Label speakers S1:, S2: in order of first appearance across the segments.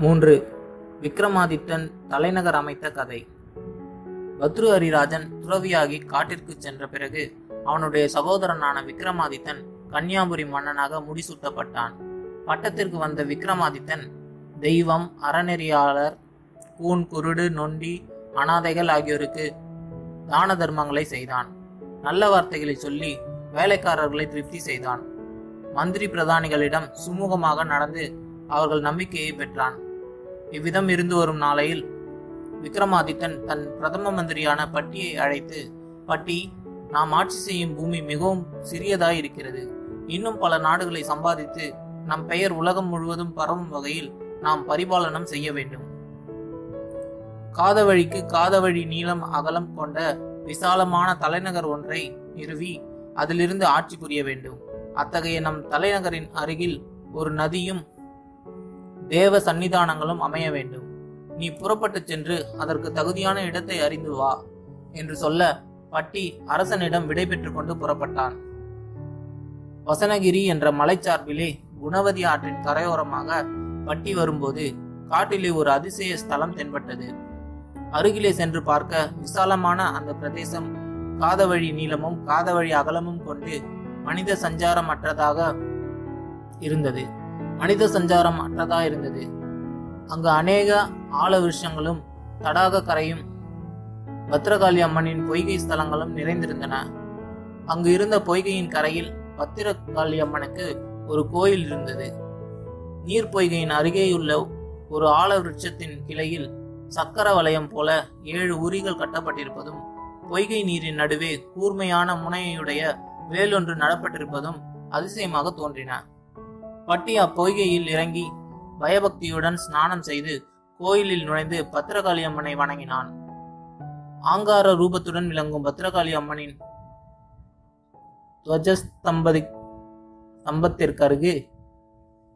S1: 3. விக்ரமாதித்தன் தலைநகர் அமைத்த கதை. பத்ரு ஹரிராஜன் துறவியாகி காட்டிற்கு சென்ற பிறகு அவனுடைய சகோதரனான விக்ரமாதித்தன் கன்னியாகுமரி மன்னனாக முடிசூட்டப்பட்டான். பட்டத்திற்கு வந்த விக்ரமாதித்தன் தெய்வம், அறநெறியாளர், கூன், குருடு, நொண்டி, அனாதைகள் ஆகியோருக்கு தான தர்மங்களை செய்தான். நல்ல வார்த்தைகளை சொல்லி வேலைக்காரர்களை திருப்தி செய்தான். மந்திரி பிரதானிகளிடம் சுமூகமாக நடந்து அவர்கள் நம்பிக்கையை பெற்றான். இவ்விதம் இருந்து வரும் நாளையில் விக்ரமாதித்தன் தன் பிரதம மந்திரியான பட்டியை அழைத்து, பட்டி, நாம் ஆட்சி செய்யும் பூமி மிகவும் சிறியதாய் இருக்கிறது. இன்னும் பல நாடுகளை சம்பாதித்து நம் பெயர் உலகம் முழுவதும் பரவும் வகையில் நாம் பரிபாலனம் செய்ய வேண்டும். காதவழிக்கு காதவழி நீளம் அகலம் கொண்ட விசாலமான தலைநகர் ஒன்றை நிறுவி அதிலிருந்து ஆட்சி புரிய வேண்டும். அத்தகைய நம் தலைநகரின் அருகில் ஒரு நதியும் தேவ சன்னிதானங்களும் அமைய வேண்டும். நீ புறப்பட்டு சென்று அதற்கு தகுதியான இடத்தை அறிந்து வா என்று சொல்ல பட்டி அரசனிடம் விடை பெற்றுக் கொண்டு புறப்பட்டான். வசனகிரி என்ற மலைச்சார்பிலே குணவதி ஆற்றின் கரையோரமாக பட்டி வரும்போது காட்டிலே ஒரு அதிசய ஸ்தலம் தென்பட்டது. அருகிலே சென்று பார்க்க விசாலமான அந்த பிரதேசம் காதவழி நீளமும் காதவழி அகலமும் கொண்டு மனித சஞ்சாரம் அற்றதாக இருந்தது. அங்கு அநேக ஆல விருஷங்களும் தடாக கரையும் பத்ரகாளி அம்மனின் பொய்கை ஸ்தலங்களும் நிறைந்திருந்தன. அங்கு இருந்த பொய்கையின் கரையில் பத்திரகாளி அம்மனுக்கு ஒரு கோயில் இருந்தது. நீர் பொய்கையின் அருகேயுள்ள ஒரு ஆல விருட்சத்தின் கிளையில் சக்கர வளையம் போல 7 உரிகள் கட்டப்பட்டிருப்பதும் பொய்கை நீரின் நடுவே கூர்மையான முனையுடைய வேலொன்று நடப்பட்டிருப்பதும் அதிசயமாக தோன்றின. பட்டி அப்பொய்கையில் இறங்கி பயபக்தியுடன் ஸ்நானம் செய்து கோயிலில் நுழைந்து பத்திரகாளி அம்மனை வணங்கினான். ஆங்கார ரூபத்துடன் விளங்கும் பத்திரகாளி அம்மனின் துவஜஸ்தம்பத்திற்கு அருகே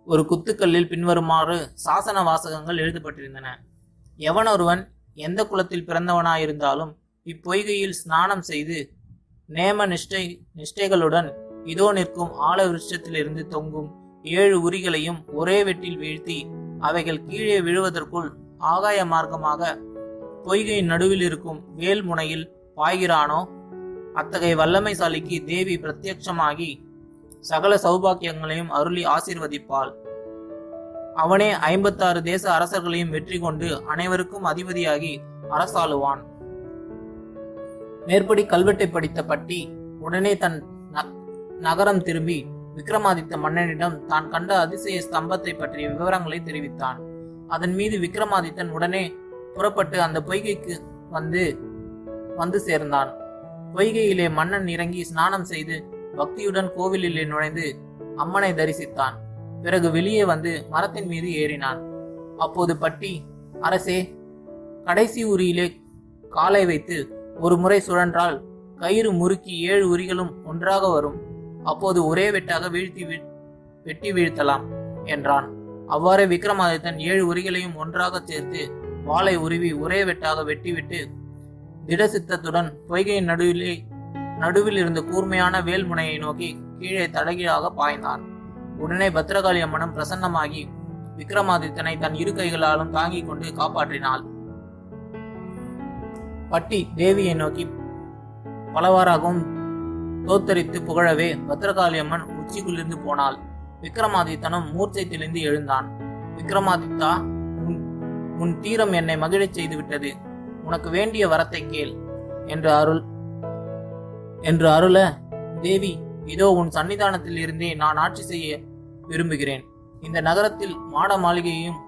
S1: ஒரு குத்துக்கல்லில் பின்வருமாறு சாசன வாசகங்கள் எழுதப்பட்டிருந்தன. எவனொருவன் எந்த குலத்தில் பிறந்தவனாயிருந்தாலும் இப்பொய்கையில் ஸ்நானம் செய்து நேம நிஷ்டைகளுடன் இதோ நிற்கும் ஆல விருட்சத்திலிருந்து தொங்கும் 7 உரிகளையும் ஒரே வெட்டில் வீழ்த்தி அவைகள் கீழே விழுவதற்குள் ஆகாய மார்க்கமாக பொய்கையின் நடுவில் இருக்கும் வேல் முனையில் பாய்கிறானோ, அத்தகைய வல்லமைசாலிக்கு தேவி பிரத்யட்சமாகி சகல சௌபாக்கியங்களையும் அருளி ஆசீர்வதிப்பாள். அவனே 56 தேச அரசர்களையும் வெற்றி கொண்டு அனைவருக்கும் அதிபதியாகி அரசாளுவான். மேற்படி கல்வெட்டை படித்த பட்டி உடனே தன் நகரம் திரும்பி விக்ரமாதித்த மன்னனிடம் தான் கண்ட அதிசய ஸ்தம்பத்தை பற்றிய விவரங்களை தெரிவித்தான். அதன் மீது விக்ரமாதித்தன் உடனே புறப்பட்டு அந்த பொய்கைக்கு வந்து சேர்ந்தான். பொய்கையிலே மன்னன் இறங்கி ஸ்நானம் செய்து பக்தியுடன் கோவிலிலே நுழைந்து அம்மனை தரிசித்தான். பிறகு வெளியே வந்து மரத்தின் மீது ஏறினான். அப்போது பட்டி, அரசே, கடைசி உரியிலே காலை வைத்து ஒரு முறை சுழன்றால் கயிறு முறுக்கி 7 உரிகளும் ஒன்றாக வரும். அப்போது ஒரே வெட்டாக வெட்டி வீழ்த்தலாம் என்றான். அவ்வாறே விக்ரமாதித்தன் 7 உரிகளையும் ஒன்றாக சேர்த்து வாளை உருவி ஒரே வெட்டாக வெட்டிவிட்டு திடசித்தத்துடன் பொய்கையின் நடுவில் இருந்த கூர்மையான வேல்முனையை நோக்கி கீழே தடகீழாக பாய்ந்தான். உடனே பத்ரகாளி அம்மனும் பிரசன்னமாகி விக்ரமாதித்தனை தன் 2 கைகளாலும் தாங்கிக் கொண்டு காப்பாற்றினாள். பட்டி தேவியை நோக்கி பலவாறாகவும் தோத்தரித்து புகழவே பத்ரகாளி அம்மன் உச்சிக்குள்ளிருந்து போனாள். விக்ரமாதித்தனும் மூர்ச்சை தெளிந்து எழுந்தான். விக்ரமாதித்தா, உன் தீரம் என்னை மகிழச் செய்து விட்டது. உனக்கு வேண்டிய வரத்தை கேள் என்று அருள, தேவி, இதோ உன் சன்னிதானத்தில் இருந்தே நான் ஆட்சி செய்ய விரும்புகிறேன். இந்த நகரத்தில் மாட மாளிகையும்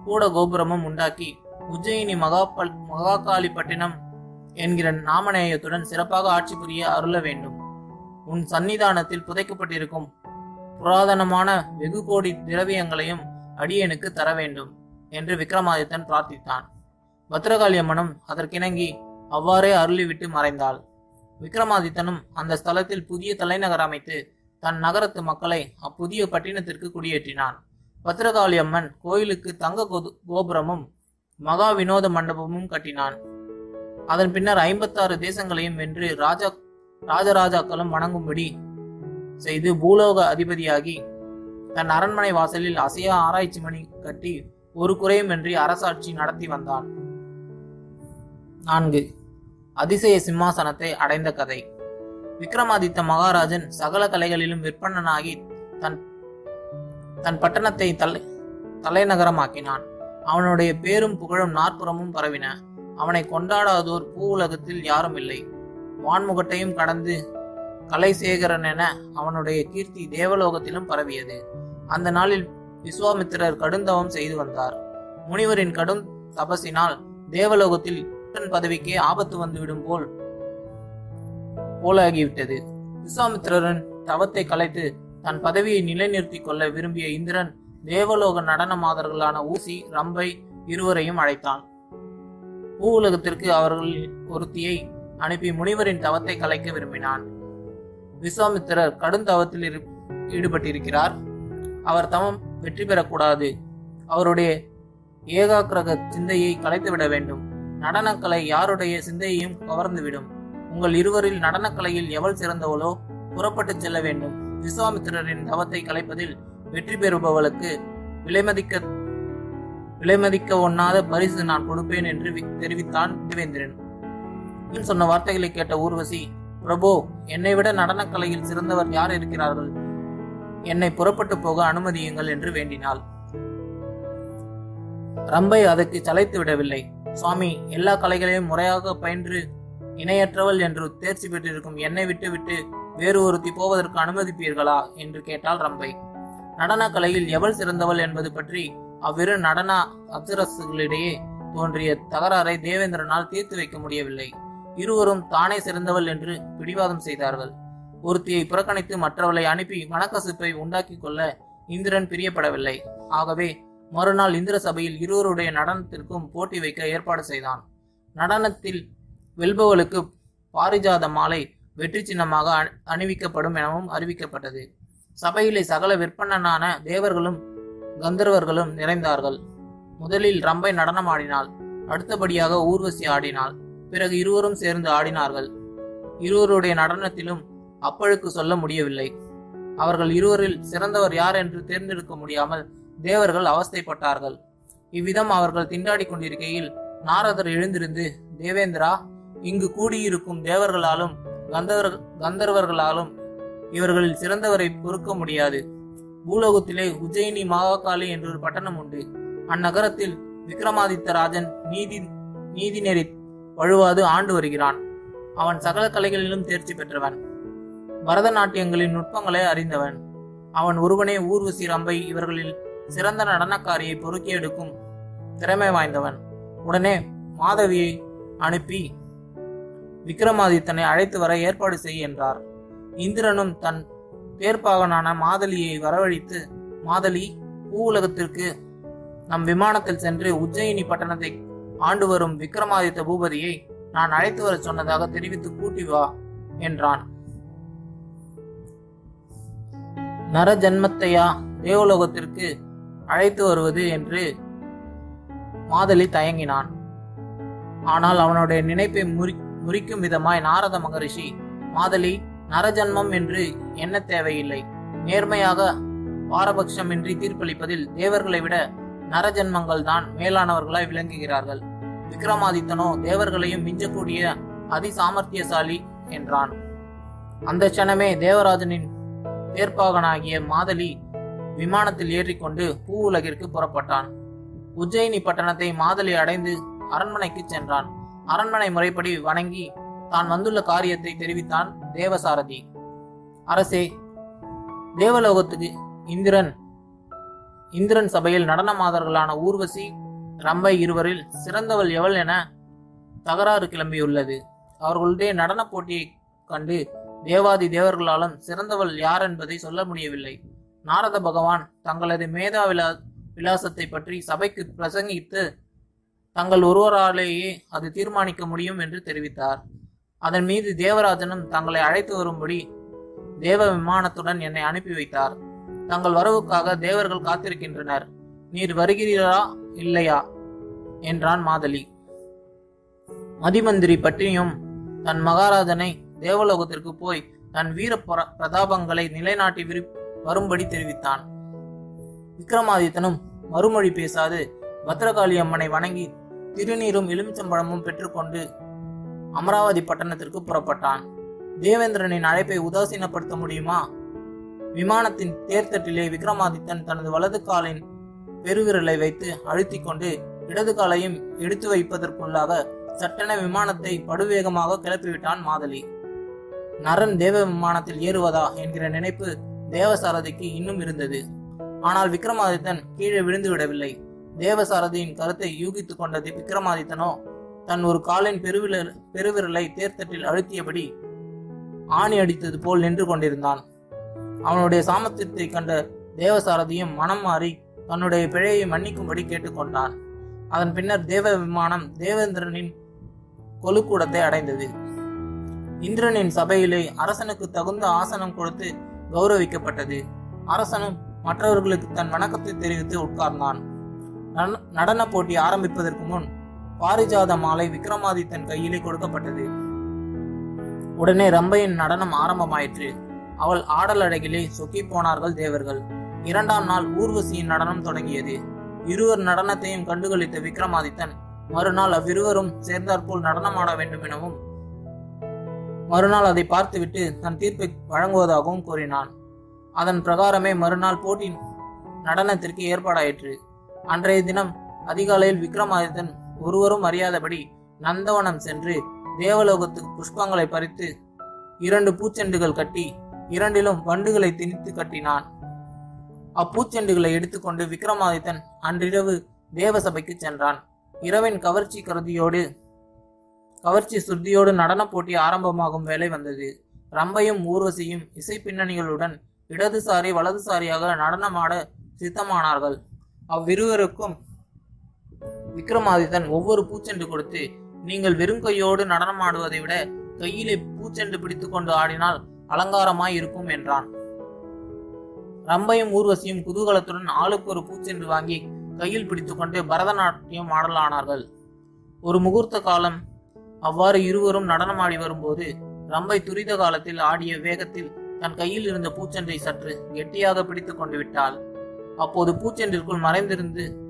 S1: கூட கோபுரமும் உண்டாக்கி உஜ்ஜயினி மகாகாளிப்பட்டினம் என்கிற நாமநேயத்துடன் சிறப்பாக ஆட்சி புரிய அருள வேண்டும். உன் சன்னிதானத்தில் புதைக்கப்பட்டிருக்கும் புராதனமான வெகு கோடி திரவியங்களையும் அடியனுக்கு தர வேண்டும் என்று விக்ரமாதித்தன் பிரார்த்தித்தான். பத்ரகாளி அம்மனும் அதற்கிணங்கி அவ்வாறே அருளிவிட்டு மறைந்தாள். விக்ரமாதித்தனும் அந்த ஸ்தலத்தில் புதிய தலைநகர் அமைத்து தன் நகரத்து மக்களை அப்புதிய பட்டினத்திற்கு குடியேற்றினான். பத்ரகாளி அம்மன் கோயிலுக்கு தங்க கோபுரமும் மகா வினோத மண்டபமும் கட்டினான். அதன் பின்னர் 56 தேசங்களையும் வென்று ராஜராஜாக்களும் வணங்கும்படி செய்து பூலோக அதிபதியாகி தன் அரண்மனை வாசலில் அசையா ஆராய்ச்சி மணி கட்டி ஒரு குறையுமின்றி அரசாட்சி நடத்தி வந்தான். 4. அதிசய சிம்மாசனத்தை அடைந்த கதை. விக்ரமாதித்த மகாராஜன் சகல கலைகளிலும் விற்பன்னனாகி தன் பட்டணத்தை தலைநகரமாக்கினான். அவனுடைய பேரும் புகழும் நாற்புறமும் பரவின. அவனை கொண்டாடாதோர் பூ உலகத்தில் யாரும் இல்லை. வான்முகட்டையும் கடந்து கலைசேகரன் என அவனுடைய கீர்த்தி தேவலோகத்திலும் பரவியது. அந்த நாளில் விஸ்வாமித்திரர் கடுந்தவம் செய்து வந்தார். முனிவரின் கடும் தபசினால் தேவலோகத்தில் பதவிக்கே ஆபத்து வந்துவிடும் போலாகிவிட்டது. விஸ்வாமித்திரரின் தவத்தை கலைத்து தன் பதவியை நிலைநிறுத்திக் கொள்ள விரும்பிய இந்திரன் தேவலோக நடன மாதர்களான ஊசி, ரம்பை இருவரையும் அழைத்தான். பூ உலகத்திற்கு அவர்களில் ஒருத்தியை அனுப்பி முனிவரின் தவத்தை கலைக்க விரும்பினான். விஸ்வாமித்திரர் கடும் தவத்தில் ஈடுபட்டிருக்கிறார். அவர் தவம் வெற்றி பெறக்கூடாது. அவருடைய ஏகாக்கிரக சிந்தையை கலைத்துவிட வேண்டும். நடனக்கலை யாருடைய சிந்தையையும் கவர்ந்துவிடும். உங்கள் இருவரில் நடனக்கலையில் எவள் சிறந்தவளோ புறப்பட்டு செல்ல வேண்டும். விஸ்வாமித்திரரின் தவத்தை கலைப்பதில் வெற்றி பெறுபவளுக்கு விலைமதிக்க ஒண்ணாத பரிசு நான் கொடுப்பேன் என்று தெரிவித்தான் தேவேந்திரன். சொன்ன வார்த்தைகளை கேட்ட ஊர்வசி, பிரபு, என்னை விட நடனக்கலையில் சிறந்தவர் யார் இருக்கிறார்கள்? என்னை புறப்பட்டு போக அனுமதியுங்கள் என்று வேண்டினாள். ரம்பை அதற்கு சளைத்து விடவில்லை. சுவாமி, எல்லா கலைகளையும் முறையாக பயின்று இணையற்றவள் என்று தேர்ச்சி பெற்றிருக்கும் என்னை விட்டு வேறு ஒருத்தி போவதற்கு அனுமதிப்பீர்களா என்று கேட்டாள் ரம்பை. நடன கலையில் எவள் சிறந்தவள் என்பது பற்றி அவ்விரு நடன அப்சரசுகளிடையே தோன்றிய தகராறை தேவேந்திரனால் தீர்த்து வைக்க முடியவில்லை. இருவரும் தானே சிறந்தவள் என்று பிடிவாதம் செய்தார்கள். ஒருத்தியை புறக்கணித்து மற்றவளை அனுப்பி மனக்கசுப்பை உண்டாக்கி கொள்ள இந்திரன் பிரியப்படவில்லை. ஆகவே மறுநாள் இந்திர சபையில் இருவருடைய நடனத்திற்கும் போட்டி வைக்க ஏற்பாடு செய்தான். நடனத்தில் வெல்பவளுக்கு பாரிஜாத மாலை வெற்றி சின்னமாக அணிவிக்கப்படும் எனவும் அறிவிக்கப்பட்டது. சபையிலே சகல விற்பனனான தேவர்களும் கந்தர்வர்களும் நிறைந்தார்கள். முதலில் ரம்பை நடனம் ஆடினாள். அடுத்தபடியாக ஊர்வசி ஆடினாள். பிறகு இருவரும் சேர்ந்து ஆடினார்கள். இருவருடைய நடனத்திலும் அப்பழுக்கு சொல்ல முடியவில்லை. அவர்கள் இருவரில் சிறந்தவர் யார் என்று தேர்ந்தெடுக்க முடியாமல் தேவர்கள் அவஸ்தைப்பட்டார்கள். இவ்விதம் அவர்கள் திண்டாடி கொண்டிருக்கையில் நாரதர் எழுந்திருந்து, தேவேந்திரா, இங்கு கூடியிருக்கும் தேவர்களாலும் கந்தர்வர்களாலும் இவர்களில் சிறந்தவரை பொறுக்க முடியாது. பூலோகத்திலே உஜ்ஜயினி மகாகாளி என்றொரு பட்டணம் உண்டு. அந்நகரத்தில் விக்ரமாதித்த ராஜன் நீதி நெறி வழுவாது ஆண்டு வருகிறான். அவன் சகல கலைகளிலும் தேர்ச்சி பெற்றவன். பரதநாட்டியங்களின் நுட்பங்களை அறிந்தவன். அவன் ஒருவனே ஊர்வசி, ரம்பை இவர்களில் சிறந்த நடனக்காரியை பொறுக்கி எடுக்கும் திறமை வாய்ந்தவன். உடனே மாதவியை அனுப்பி விக்ரமாதித்தனை அழைத்து வர ஏற்பாடு செய் என்றார். இந்திரனும் தன் தேர்ப்பாகனான மாதலியை வரவழைத்து, மாதலி, பூ உலகத்திற்கு நம் விமானத்தில் சென்று உஜ்ஜயினி பட்டணத்தை ஆண்டு வரும் விக்ரமாதித்த பூபதியை நான் அழைத்து வர சொன்னதாக தெரிவித்து கூட்டி வா என்றான். நர ஜன்மத்தையா தேவலோகத்திற்கு அழைத்து வருவது என்று மாதலி தயங்கினான். ஆனால் அவனுடைய நினைப்பை முறிக்கும் விதமாய் நாரத மகரிஷி, மாதலி, நரஜன்மம் என்று எண்ண தேவையில்லை. நேர்மையாக பாரபட்சமின்றி தீர்ப்பளிப்பதில் தேவர்களை விட நரஜன்மங்கள் தான் மேலானவர்களாய் விளங்குகிறார்கள். விக்ரமாதித்தனோ தேவர்களையும் மிஞ்சக்கூடிய அதிசாமர்த்தியசாலி என்றான். அந்த க்ஷணமே தேவராஜனின் தேர்ப்பாகனாகிய மாதலி விமானத்தில் ஏறிக்கொண்டு பூ உலகிற்கு புறப்பட்டான். உஜ்ஜயினி பட்டணத்தை மாதலி அடைந்து அரண்மனைக்கு சென்றான். அரண்மனை முறைப்படி வணங்கி தான் வந்துள்ள காரியத்தை தெரிவித்தான் தேவசாரதி. அரசே, தேவலோகத்துக்கு இந்திரன் சபையில் நடன மாதர்களான ஊர்வசி, ரம்பை இருவரில் சிறந்தவள் எவள் என தகராறு கிளம்பியுள்ளது. அவர்களுடைய நடன போட்டியை கண்டு தேவாதி தேவர்களாலும் சிறந்தவள் யார் என்பதை சொல்ல முடியவில்லை. நாரத பகவான் தங்களது மேதா விலாசத்தை பற்றி சபைக்கு பிரசங்கித்து தங்கள் ஒருவராலேயே அது தீர்மானிக்க முடியும் என்று தெரிவித்தார். அதன் மீது தேவராஜனும் தங்களை அழைத்து வரும்படி தேவ விமானத்துடன் என்னை அனுப்பி வைத்தார். தங்கள் வரவுக்காக தேவர்கள் காத்திருக்கின்றனர். நீர் வருகிறீரா இல்லையா என்றான் மாதலி. மதிமந்திரி பற்றியும் தன் மகாராஜனை தேவலோகத்திற்கு போய் தன் வீர பிரதாபங்களை நிலைநாட்டி வரும்படி தெரிவித்தான். விக்ரமாதித்தனும் மறுமொழி பேசாது பத்ரகாளி அம்மனை வணங்கி திருநீரும் எலுமிச்சம்பழமும் பெற்றுக்கொண்டு அமராவதி பட்டணத்திற்கு புறப்பட்டான். தேவேந்திரனின் அழைப்பை உதாசீனப்படுத்த முடியுமா? விமானத்தின் தேர்தட்டிலே விக்ரமாதித்தன் தனது வலது காலின் பெருவிரலை வைத்து அழுத்தி கொண்டு இடது காலையும் எடுத்து வைப்பதற்குள்ளாக சட்டென விமானத்தை படுவேகமாக கிளப்பிவிட்டான் மாதலி. நரன் தேவ விமானத்தில் ஏறுவதா என்கிற நினைப்பு தேவசாரதிக்கு இன்னும் இருந்தது. ஆனால் விக்ரமாதித்தன் கீழே விழுந்து விடவில்லை. தேவசாரதியின் கருத்தை யூகித்துக் கொண்டது விக்ரமாதித்தனோ தன் ஒரு காலின் பெருவிரலை தேர்தட்டில் அழுத்தியபடி ஆணி அடித்தது போல் நின்று கொண்டிருந்தான். அவனுடைய சாமர்த்தியத்தை கண்ட தேவசாரதியும் மனம் மாறி தன்னுடைய பிழையை மன்னிக்கும்படி கேட்டுக்கொண்டான். அதன் பின்னர் தேவ விமானம் தேவேந்திரனின் கொலுக்கூடத்தை அடைந்தது. இந்திரனின் சபையிலே அரசனுக்கு தகுந்த ஆசனம் கொடுத்து கௌரவிக்கப்பட்டது. அரசனும் மற்றவர்களுக்கு தன் வணக்கத்தை தெரிவித்து உட்கார்ந்தான். நடன போட்டி ஆரம்பிப்பதற்கு முன் பாரிஜாத மாலை விக்ரமாதித்தன் கையிலே கொடுக்கப்பட்டது. உடனே ரம்பையின் நடனம் ஆரம்பமாயிற்று. அவள் ஆடல் அழகிலே சொக்கி போனார்கள் தேவர்கள். இரண்டாம் நாள் ஊர்வசியின் நடனம் தொடங்கியது. இருவர் நடனத்தையும் கண்டுகளித்த விக்ரமாதித்தன் மறுநாள் அவ்விருவரும் சேர்ந்தாற்போல் நடனமாட வேண்டும் எனவும் மறுநாள் அதை பார்த்துவிட்டு தன் தீர்ப்பை வழங்குவதாகவும் கூறினான். அதன் பிரகாரமே மறுநாள் போட்டி நடனத்திற்கு ஏற்பாடாயிற்று. அன்றைய தினம் அதிகாலையில் விக்ரமாதித்தன் ஒருவரும் அறியாதபடி நந்தவனம் சென்று தேவலோகத்துக்கு புஷ்பங்களை பறித்து 2 பூச்செண்டுகள் கட்டி 2லும் வண்டுகளை திணித்து கட்டினான். அப்பூச்செண்டுகளை எடுத்துக்கொண்டு விக்ரமாதித்தன் அன்றிரவு தேவசபைக்கு சென்றான். இரவின் கவர்ச்சி சுருதியோடு நடன போட்டி ஆரம்பமாகும் வேலை வந்தது. ரம்பையும் ஊர்வசியும் இசை பின்னணிகளுடன் இடதுசாரி வலதுசாரியாக நடனமாட சித்தமானார்கள். அவ்விருவருக்கும் விக்ரமாதித்தன் ஒவ்வொரு பூச்செண்டு கொடுத்து, நீங்கள் வெறுங்கையோடு நடனமாடுவதை விட கையிலே பூச்செண்டு பிடித்துக் கொண்டு ஆடினால் அலங்காரமாய் இருக்கும் என்றான். ரம்பையும் ஊர்வசியும் குதூகலத்துடன் ஆளுக்கு ஒரு பூச்செண்டு வாங்கி கையில் பிடித்துக்கொண்டு பரதநாட்டியம் ஆடலானார்கள். ஒரு முகூர்த்த காலம் அவ்வாறு இருவரும் நடனமாடி வரும்போது ரம்பை துரித காலத்தில் ஆடிய வேகத்தில் தன் கையில் இருந்த பூச்செண்டை சற்று கெட்டியாக பிடித்துக் கொண்டு விட்டாள். அப்போது பூச்செண்டிற்குள்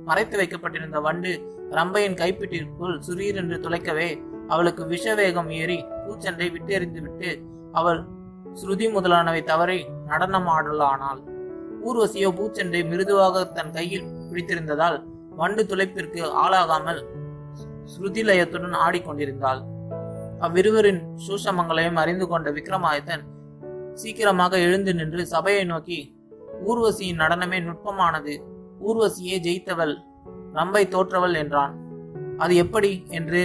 S1: மறைத்து வைக்கப்பட்டிருந்த வண்டு ரம்பையின் கைப்பிட்டிற்குள் சுரீரென்று துளைக்கவே அவளுக்கு விஷவேகம் ஏறி பூச்செண்டை விட்டெறிந்து விட்டு அவள் ஸ்ருதி முதலானவை தவறி நடனம் ஆடலானாள். ஊர்வசியோ பூச்செண்டை மிருதுவாக தன் கையில் பிடித்திருந்ததால் வண்டு துளைப்பிற்கு ஆளாகாமல் ஸ்ருதிலயத்துடன் ஆடிக்கொண்டிருந்தாள். அவ்விருவரின் சூஷமங்களையும் அறிந்து கொண்ட விக்ரமாதித்தன் சீக்கிரமாக எழுந்து நின்று சபையை நோக்கி, ஊர்வசியின் நடனமே நுட்பமானது, ஊர்வசியே ஜெயித்தவள், ரம்பை தோற்றவள் என்றான். அது எப்படி என்று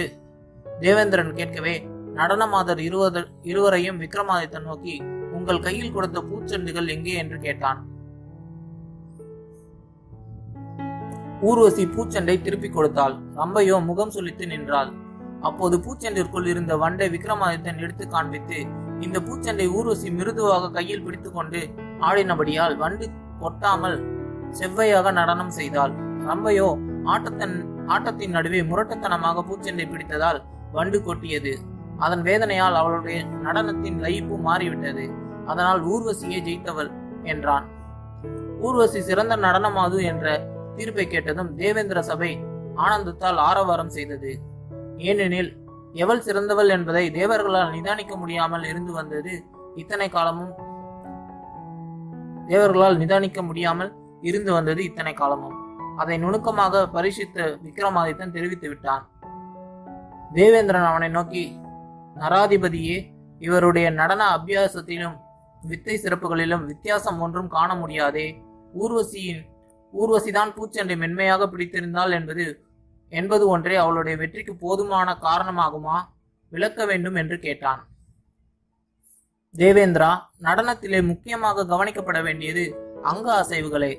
S1: தேவேந்திரன் கேட்கவே நடனமாதர் இருவரையும் விக்ரமாதித்தன் நோக்கி, உங்கள் கையில் கொடுத்த பூச்செண்டுகள் எங்கே என்று கேட்டான். ஊர்வசி பூச்செண்டை திருப்பிக் கொடுத்தாள். ரம்பையோ முகம் சுளித்து நின்றாள். அப்போது பூச்செண்டிற்குள் இருந்த வண்டை விக்ரமாதித்தன் எடுத்து காண்பித்து, இந்த பூச்செண்டை ஊர்வசி மிருதுவாக கையில் பிடித்துக் கொண்டு ஆடினபடியால் வண்டு கொட்டாமல் செவ்வையாக நடனம் செய்தாள். ரம்பையோ ஆட்டத்தின் நடுவே முரட்டுத்தனமாக பூச்செண்டை பிடித்ததால் வண்டு கொட்டியது. அதன் வேதனையால் அவளுடைய நடனத்தின் லயிப்பு மாறிவிட்டது. அதனால் ஊர்வசியே ஜெயித்தவள் என்றான். ஊர்வசி சிறந்த நடனமாது என்ற தீர்ப்பை கேட்டதும் தேவேந்திர சபை ஆனந்தத்தால் ஆரவாரம் செய்தது. ஏனெனில் எவள் சிறந்தவள் என்பதை தேவர்களால் நிதானிக்க முடியாமல் இருந்து வந்தது இத்தனை காலமும். அதை நுணுக்கமாக பரிசித்த விக்ரமாதித்தன் தெரிவித்து விட்டான். தேவேந்திரன் அவனை நோக்கி, நராதிபதியே, இவருடைய நடன அபியாசத்திலும் வித்தை சிறப்புகளிலும் வித்தியாசம் ஒன்றும் காண முடியாதே. ஊர்வசிதான் பூச்செண்டை மென்மையாக பிடித்திருந்தாள் என்பது ஒன்றே அவளுடைய வெற்றிக்கு போதுமான காரணமாகுமா? விளக்க வேண்டும் என்று கேட்டான். தேவேந்திரா, நடனத்திலே முக்கியமாக கவனிக்கப்பட வேண்டியது அங்க அசைவுகளே.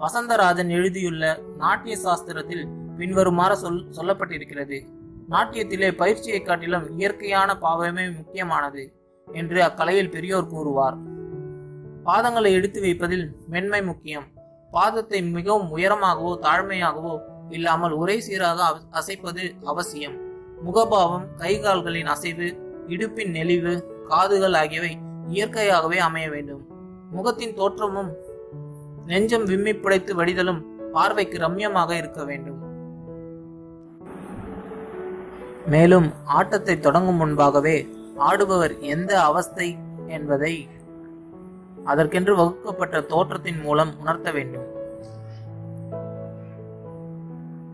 S1: வசந்தராஜன் எழுதியுள்ள நாட்டிய சாஸ்திரத்தில் பின்வருமாறு சொல்லப்பட்டிருக்கிறது. நாட்டியத்திலே பயிற்சியை காட்டிலும் இயற்கையான பாவமே முக்கியமானது என்று அக்கலையில் பெரியோர் கூறுவார். பாதங்களை எடுத்து வைப்பதில் மென்மை முக்கியம். பாதத்தை மிகவும் உயரமாகவோ தாழ்மையாகவோ இல்லாமல் ஒரே சீராக அசைப்பது அவசியம். முகபாவம், கைகால்களின் அசைவு, இடுப்பின் நெளிவு, காதுகள் ஆகியவை இயற்கையாகவே அமைய வேண்டும். முகத்தின் தோற்றமும் நெஞ்சம் விம்மி புடைத்து வடிதலும் பார்வைக்கு ரம்யமாக இருக்க வேண்டும். மேலும் ஆட்டத்தை தொடங்கும் முன்பாகவே ஆடுபவர் எந்த அவஸ்தை என்பதை அதற்கென்று வகுக்கப்பட்ட தோற்றத்தின் மூலம் உணர்த்த வேண்டும்.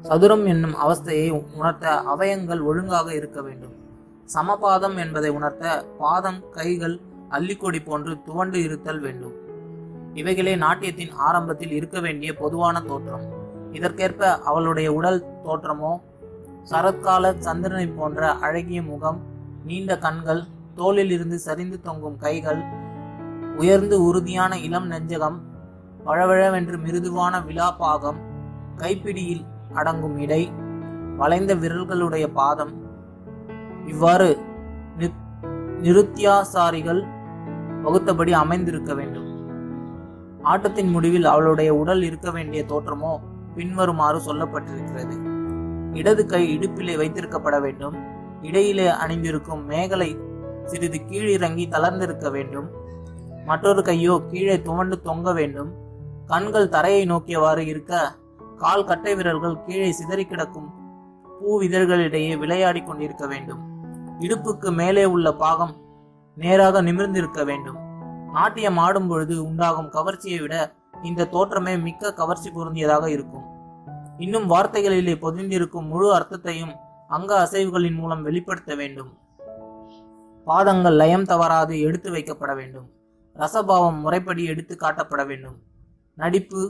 S1: சதுரம் என்னும் அவஸ்தையை உணர்த்த அவயங்கள் ஒழுங்காக இருக்க வேண்டும். சமபாதம் என்பதை உணர்த்த பாதம், கைகள் அள்ளிக்கொடி போன்று துவண்டு இருத்தல் வேண்டும். இவைகளே நாட்டியத்தின் ஆரம்பத்தில் இருக்க வேண்டிய பொதுவான தோற்றம். இதற்கேற்ப அவளுடைய உடல் தோற்றமோ சரத்கால சந்திரனை போன்ற அழகிய முகம், நீண்ட கண்கள், தோளில் இருந்து சரிந்து தொங்கும் கைகள், உயர்ந்து உறுதியான இளம் நெஞ்சகம், வழவழவென்று மிருதுவான விழாப்பாகம், கைப்பிடியில் அடங்கும் இடை, வளைந்த விரல்களுடைய பாதம், இவ்வாறு நிருத்தியாசாரிகள் வகுத்தபடி அமைந்திருக்க வேண்டும். ஆட்டத்தின் முடிவில் அவளுடைய உடல் இருக்க வேண்டிய தோற்றமோ பின்வருமாறு சொல்லப்பட்டிருக்கிறது. இடது கை இடுப்பிலே வைத்திருக்கப்பட வேண்டும். இடையிலே அணிந்திருக்கும் மேகலை சிறிது கீழிறங்கி தளர்ந்திருக்க வேண்டும். மற்றொரு கையோ கீழே துவண்டு தொங்க வேண்டும். கண்கள் தரையை நோக்கியவாறு இருக்க, கால் கட்டை விரல்கள் கீழே சிதறி கிடக்கும் பூவிதழ்களிடையே விளையாடி கொண்டிருக்க வேண்டும். இடுப்புக்கு மேலே உள்ள பாகம் நேராக நிமிர்ந்திருக்க வேண்டும். நாட்டியம் ஆடும் பொழுது உண்டாகும் கவர்ச்சியை விட இந்த தோற்றமே மிக்க கவர்ச்சி பொருந்தியதாக இருக்கும். இன்னும் வார்த்தைகளிலே பொதிந்திருக்கும் முழு அர்த்தத்தையும் அங்க அசைவுகளின் மூலம் வெளிப்படுத்த வேண்டும். பாதங்கள் லயம் தவறாது எடுத்து வைக்கப்பட வேண்டும். ரசபாவம் முறைப்படி எடுத்து காட்டப்பட வேண்டும். நடிப்பு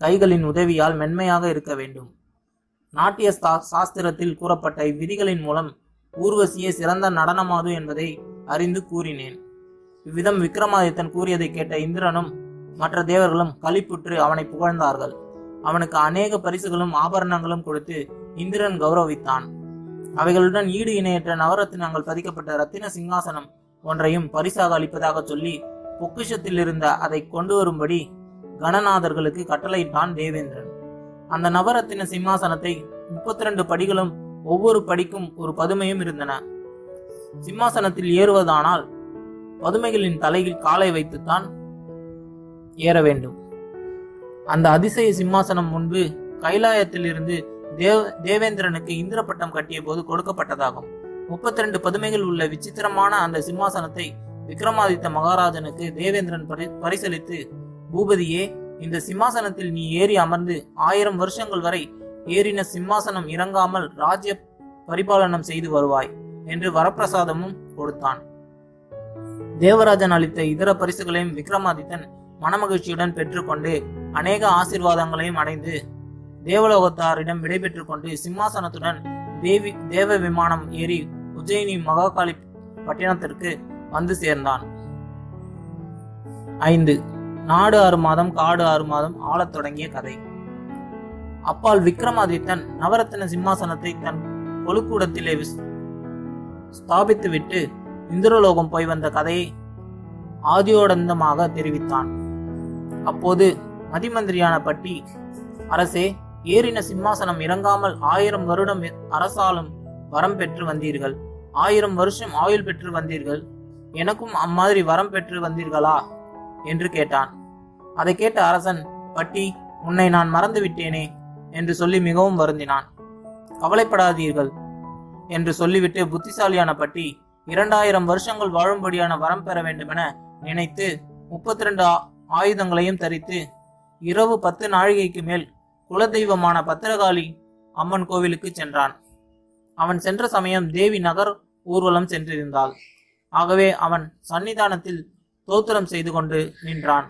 S1: கைகளின் உதவியால் மென்மையாக இருக்க வேண்டும். நாட்டிய சாஸ்திரத்தில் கூறப்பட்ட இவ்விதிகளின் மூலம் ஊர்வசியே சிறந்த நடனமாது என்பதை அறிந்து கூறினேன். இவ்விதம் விக்ரமாதித்தன் கூறியதை கேட்ட இந்திரனும் மற்ற தேவர்களும் களிப்புற்று அவனை புகழ்ந்தார்கள். அவனுக்கு அநேக பரிசுகளும் ஆபரணங்களும் கொடுத்து இந்திரன் கௌரவித்தான். அவைகளுடன் ஈடு இணையற்ற நவரத்தினங்கள் பதிக்கப்பட்ட ரத்தின சிங்காசனம் ஒன்றையும் பரிசாக அளிப்பதாக சொல்லி பொக்கிஷத்தில் இருந்த அதை கொண்டு வரும்படி கணநாதர்களுக்கு கட்டளையிட்டான் தேவேந்திரன். அந்த நவரத்தின சிம்மாசனத்தை 32 படிகளும் ஒவ்வொரு படிக்கும் ஒரு பதுமையும் இருந்தன. சிம்மாசனத்தில் ஏறுவதானால் பதுமைகளின் தலையில் காலை வைத்துத்தான் ஏற வேண்டும். அந்த அதிசய சிம்மாசனம் முன்பு கைலாயத்தில் இருந்து தேவேந்திரனுக்கு இந்திர பட்டம் கட்டிய போது கொடுக்கப்பட்டதாகும். 32 பதுமைகள் உள்ள விசித்திரமான அந்த சிம்மாசனத்தை விக்ரமாதித்த மகாராஜனுக்கு தேவேந்திரன் பரிசளித்து, பூபதியே, இந்த சிம்மாசனத்தில் நீ ஏறி அமர்ந்து 1000 வருஷங்கள் வரை ஏறின சிம்மாசனம் இறங்காமல் ராஜ்ய பரிபாலனம் செய்து வருவாய் என்று வரப்பிரசாதமும் கொடுத்தான். தேவராஜன் அளித்த இதர பரிசுகளையும் விக்ரமாதித்தன் மனமகிழ்ச்சியுடன் பெற்றுக்கொண்டு அநேக ஆசீர்வாதங்களையும் அடைந்து தேவலோகத்தாரிடம் விடைபெற்றுக் கொண்டு சிம்மாசனத்துடன் தேவ விமானம் ஏறி உஜ்ஜயினி மகாகாளி பட்டினத்திற்கு வந்து சேர்ந்தான். 5. நாடு 6 மாதம் காடு 6 மாதம் ஆளத் தொடங்கிய கதை. அப்பால் விக்ரமாதித்தன் நவரத்தின சிம்மாசனத்தை தன் கொலுக்கூடத்திலே ஸ்தாபித்து விட்டு இந்திரலோகம் போய் வந்த கதையை ஆதியோடந்தமாக தெரிவித்தான். அப்போது மதிமந்திரியான பட்டி, அரசே, ஏறின சிம்மாசனம் இறங்காமல் 1000 வருடம் அரசாலும் வரம் பெற்று வந்தீர்கள். 1000 வருஷம் ஆயுள் பெற்று வந்தீர்கள். எனக்கும் அம்மாதிரி வரம் பெற்று வந்தீர்களா என்று கேட்டான். அதை கேட்ட அரசன், பட்டி, உன்னை நான் மறந்து விட்டேனே என்று சொல்லி மிகவும் வருந்தினான். கவலைப்படாதீர்கள் என்று சொல்லிவிட்டு புத்திசாலியான பட்டி 2000 வருஷங்கள் வாழும்படியான வரம் பெற வேண்டுமென நினைத்து 32 ஆயுதங்களையும் தரித்து இரவு 10 நாழிகைக்கு மேல் குலதெய்வமான பத்திரகாளி அம்மன் கோவிலுக்கு சென்றான். அவன் சென்ற சமயம் தேவி நகர் ஊர்வலம் சென்றிருந்தாள். ஆகவே அவன் சன்னிதானத்தில் தோத்திரம் செய்து கொண்டு நின்றான்.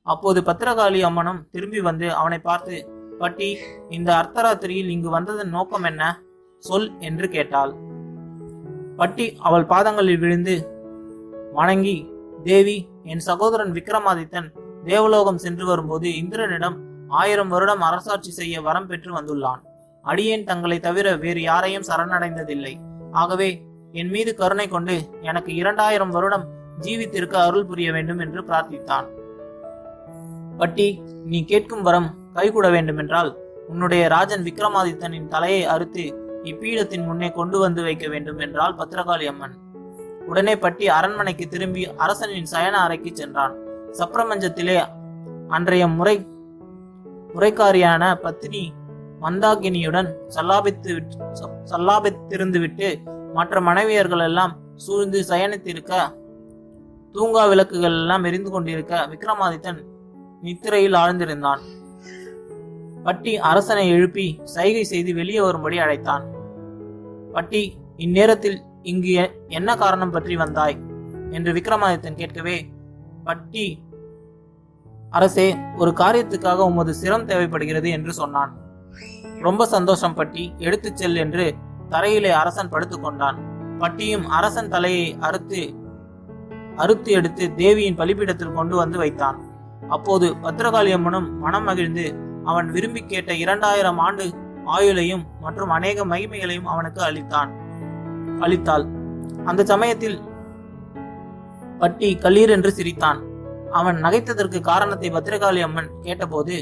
S1: அப்போது பத்திரகாளி அம்மனும் திரும்பி வந்து அவனை பார்த்து, பட்டி, இந்த அர்த்தராத்திரியில் இங்கு வந்ததன் நோக்கம் என்ன? சொல் என்று கேட்டாள். பட்டி அவள் பாதங்களில் விழுந்து வணங்கி, தேவி, என் சகோதரன் விக்ரமாதித்தன் தேவலோகம் சென்று வரும்போது இந்திரனிடம் 1000 வருடம் அரசாட்சி செய்ய வரம் பெற்று வந்துள்ளான். அடியேன் தங்களை தவிர வேறு யாரையும் சரணடைந்ததில்லை. ஆகவே என் மீது கருணை கொண்டு எனக்கு 2000 வருடம் ஜீவித்திருக்க அருள் புரிய வேண்டும் என்று பிரார்த்தித்தான். பட்டி, நீ கேட்கும் வரம் கைகூட வேண்டுமென்றால் உன்னுடைய ராஜன் விக்ரமாதித்தனின் தலையை அறுத்து இப்பீடத்தின் முன்னே கொண்டு வந்து வைக்க வேண்டும் என்றாள் பத்திரகாளி அம்மன். உடனே பட்டி அரண்மனைக்கு திரும்பி அரசனின் சயன அறைக்கு சென்றான். சப்ரமஞ்சத்திலே அன்றைய முறைக்காரியான பத்தினி மந்தாகினியுடன் சல்லாபித்திருந்துவிட்டு மற்ற மனைவியர்கள் எல்லாம் சூழ்ந்து சயனித்திருக்க, தூங்கா விளக்குகள் எல்லாம் எரிந்து கொண்டிருக்க விக்ரமாதித்தன் நித்திரையில் ஆழ்ந்திருந்தான். பட்டி அரசனை எழுப்பி சைகை செய்து வெளியே வரும்படி அழைத்தான். பட்டி, இந்நேரத்தில் இங்கு என்ன காரணம் பற்றி வந்தாய் என்று விக்ரமாதித்தன் கேட்கவே, பட்டி, அரசே, ஒரு காரியத்துக்காக உமது சிரம் தேவைப்படுகிறது என்று சொன்னான். ரொம்ப சந்தோஷம் பட்டி, எடுத்துச் செல் என்று தரையிலே அரசன் படுத்துக் கொண்டான். பட்டியும் அரசன் தலையை அறுத்து எடுத்து தேவியின் பலிபீடத்தில் கொண்டு வந்து வைத்தான். அப்போது பத்ரகாளி அம்மனும் மனம் மகிழ்ந்து அவன் விரும்பி கேட்ட 2000 ஆண்டு ஆயுளையும் மற்றும் அநேக மகிமைகளையும் அவனுக்கு அளித்தாள். அந்த சமயத்தில் பட்டி கலீர் என்று சிரித்தான். அவன் நகைத்ததற்கு காரணத்தை பத்ரகாளி அம்மன் கேட்டபோது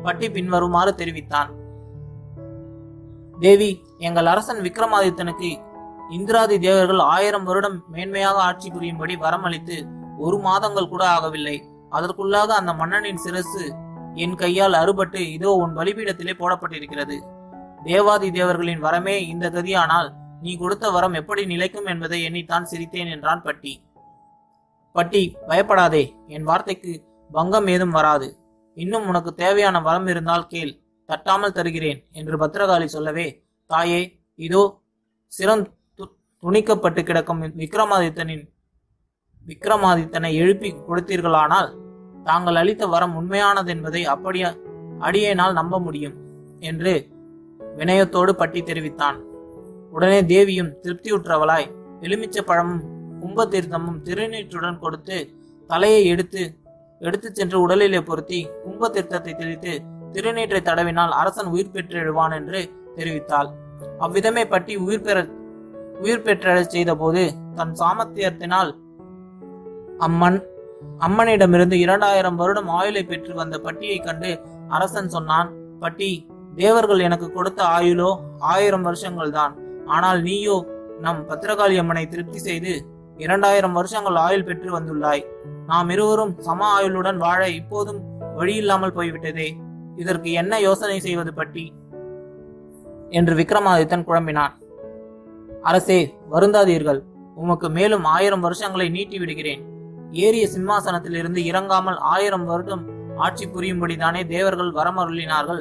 S1: பட்டி பின்வருமாறு தெரிவித்தான். தேவி, எங்கள் அரசன் விக்ரமாதித்தனுக்கு இந்திராதி தேவர்கள் 1000 வருடம் மேன்மையாக ஆட்சி புரியும்படி வரமளித்து 1 மாதங்கள் கூட ஆகவில்லை. அதற்குள்ளாக அந்த மன்னனின் சிரசு என் கையால் அறுபட்டு இதோ உன் பலிபீடத்திலே போடப்பட்டிருக்கிறது. தேவாதி தேவர்களின் வரமே இந்த கதியானால் நீ கொடுத்த வரம் எப்படி நிலைக்கும் என்பதை எண்ணித்தான் சிரித்தேன் என்றான் பட்டி. பட்டி, பயப்படாதே, என் வார்த்தைக்கு பங்கம் ஏதும் வராது. இன்னும் உனக்கு தேவையான வரம் இருந்தால் கேள், தட்டாமல் தருகிறேன் என்று பத்ரகாளி சொல்லவே, தாயே, இதோ சிரம் துணிக்கப்பட்டு கிடக்கும் விக்ரமாதித்தனை எழுப்பி கொடுத்தீர்களானால் தாங்கள் அளித்த வரம் உண்மையானது என்பதை அப்படியே அடியேனால் நம்ப முடியும் என்று வினயத்தோடு பட்டி தெரிவித்தான். உடனே தேவியும் திருப்தியுற்றவளாய் எலுமிச்ச பழமும் கும்ப தீர்த்தமும் திருநீற்றுடன் கொடுத்து தலையை எடுத்து சென்று உடலிலே பொருத்தி கும்ப தீர்த்தத்தை தெளித்து திருநீற்றை தடவினால் அரசன் உயிர் பெற்றெழுவான் என்று தெரிவித்தாள். அவ்விதமே பட்டி உயிர் பெற்றெழச் செய்த போது தன் சாமர்த்தியத்தினால் அம்மனிடமிருந்து 2000 வருடம் ஆயுளை பெற்று வந்த பட்டியை கண்டு அரசன் சொன்னான். பட்டி, தேவர்கள் எனக்கு கொடுத்த ஆயுளோ 1000 வருஷங்கள் தான். ஆனால் நீயோ நம் பத்ரகாளி அம்மனை திருப்தி செய்து 2000 வருஷங்கள் ஆயுள் பெற்று வந்துள்ளாய். நாம் இருவரும் சம ஆயுளுடன் வாழ இப்போதும் வழியில்லாமல் போய்விட்டதே. இதற்கு என்ன யோசனை செய்வது பட்டி என்று விக்ரமாதித்தன் குழம்பினான். அரசே, வருந்தாதீர்கள், உமக்கு மேலும் 1000 வருஷங்களை நீட்டி விடுகிறேன். ஏறிய சிம்மாசனத்தில் இருந்து இறங்காமல் 1000 வருடம் ஆட்சி புரியும்படிதானே தேவர்கள் வரமருளினார்கள்.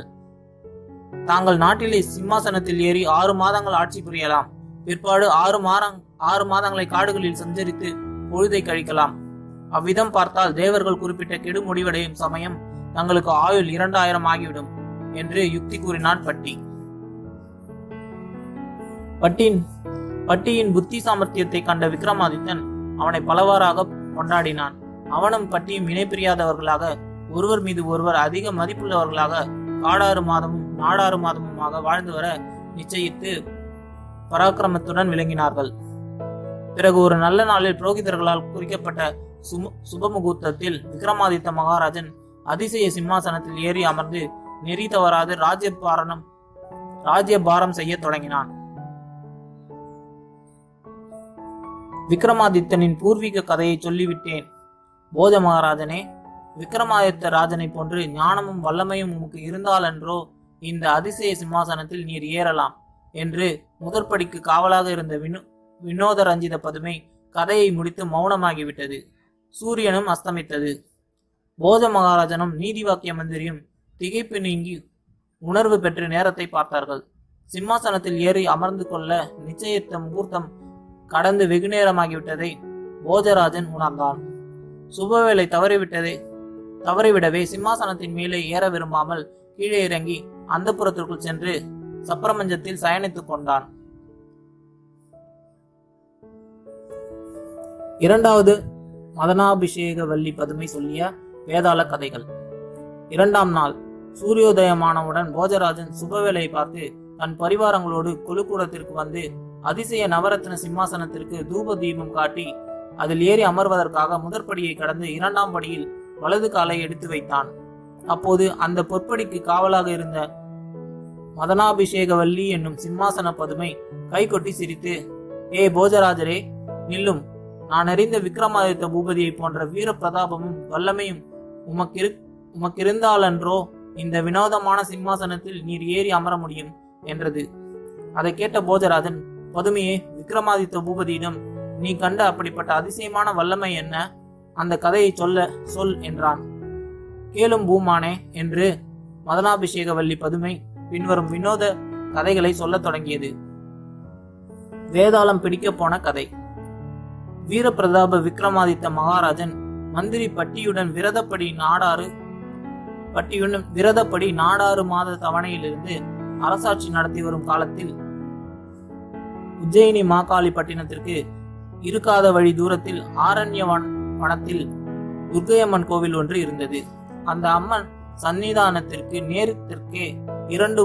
S1: தாங்கள் நாட்டிலே சிம்மாசனத்தில் ஏறி 6 மாதங்கள் ஆட்சி புரியலாம். பிற்பாடு 6 மாதங்களை காடுகளில் சஞ்சரித்து பொழுதை கழிக்கலாம். அவ்விதம் பார்த்தால் தேவர்கள் குறிப்பிட்ட கெடு முடிவடையும் சமயம் தங்களுக்கு ஆயுள் 2000 ஆகிவிடும் என்று யுக்தி கூறினான் பட்டி. பட்டியின் புத்தி சாமர்த்தியத்தை கண்ட விக்ரமாதித்தன் அவனை பலவாறாக கொண்டாடினான். அவனும் பட்டியும் இணை பிரியாதவர்களாக, ஒருவர் மீது ஒருவர் அதிக மதிப்புள்ளவர்களாக காடாறு மாதமும் நாடாறு மாதமுமாக வாழ்ந்து வர நிச்சயித்து பராக்கிரமத்துடன் விளங்கினார்கள். பிறகு ஒரு நல்ல நாளில் புரோகிதர்களால் குறிக்கப்பட்ட சுபமுகூர்த்தத்தில் விக்ரமாதித்த மகாராஜன் அதிசய சிம்மாசனத்தில் ஏறி அமர்ந்து நெறி தவறாது ராஜ்யபாரம் செய்ய தொடங்கினான். விக்ரமாதித்தனின் பூர்வீக கதையை சொல்லிவிட்டேன். போஜ மகாராஜனே, விக்ரமாதித்த ராஜனை போன்று ஞானமும் வல்லமையும் உமக்கு இருந்தாலென்றோ இந்த அதிசய சிம்மாசனத்தில் நீர் ஏறலாம் என்று முதற்படிக்கு காவலாக இருந்த வினோத ரஞ்சித பதுமை கதையை முடித்து மௌனமாகிவிட்டது. சூரியனும் அஸ்தமித்தது. போஜ மகாராஜனும் நீதி வாக்கிய மந்திரியும் திகைப்பு நீங்கி உணர்வு பெற்று நேரத்தை பார்த்தார்கள். சிம்மாசனத்தில் ஏறி அமர்ந்து கொள்ள நிச்சயித்த முகூர்த்தம் கடந்து வெகு நேரமாகிவிட்டதை போஜராஜன் உணர்ந்தான். சுபவேளை தவறிவிடவே சிம்மாசனத்தின் மேலே ஏற விரும்பாமல் கீழே இறங்கி அந்த புறத்திற்குள் சென்று சப்பரமஞ்சத்தில் சயனித்துக் கொண்டான். இரண்டாவது மதனாபிஷேக வள்ளி பதுமை சொல்லிய வேதாள கதைகள். 2ஆம் நாள் சூரியோதயமானவுடன் போஜராஜன் சுபவேளையை பார்த்து தன் பரிவாரங்களோடு கொலுக்கூடத்திற்கு வந்து அதிசய நவரத்ன சிம்மாசனத்திற்கு தூப தீபம் காட்டி அதில் ஏறி அமர்வதற்காக முதற்படியை கடந்து 2ஆம் படியில் வலது காலை எடுத்து வைத்தான். அப்போது அந்த பொற்படிக்கு காவலாக இருந்த மதனாபிஷேக வள்ளி என்னும் சிம்மாசன பதுமை கை கொட்டி சிரித்து, ஏ போஜராஜரே, நில்லும். நான் அறிந்த விக்ரமாதித்த பூபதியை போன்ற வீர பிரதாபமும் வல்லமையும் உமக்கிருந்தாலன்றோ இந்த வினோதமான சிம்மாசனத்தில் நீர் ஏறி அமர முடியும் என்றது. அதை கேட்ட போஜராஜன், பதுமையே, விக்ரமாதித்த பூபதியிடம் நீ கண்ட அப்படிப்பட்ட அதிசயமான வல்லமை என்ன? அந்த கதையை சொல் என்றான். கேளும் பூமானே என்று மதனாபிஷேகவல்லி பதுமை பின்வரும் வினோத கதைகளை சொல்லத் தொடங்கியது. வேதாளம் பிடிக்க போன கதை. வீரபிரதாப விக்ரமாதித்த மகாராஜன் மந்திரி பட்டியுடன் விரதப்படி நாடாறு மாத தவணையிலிருந்து அரசாட்சி நடத்தி வரும் காலத்தில் உஜ்ஜயினி மாகாளி பட்டினத்திற்கு இருக்காத வழி தூரத்தில் ஆரண்ய வனத்தில் துர்க்கையம்மன் கோவில் ஒன்று இருந்தது. அந்த அம்மன் சன்னிதானத்திற்கு நேரத்திற்கே 2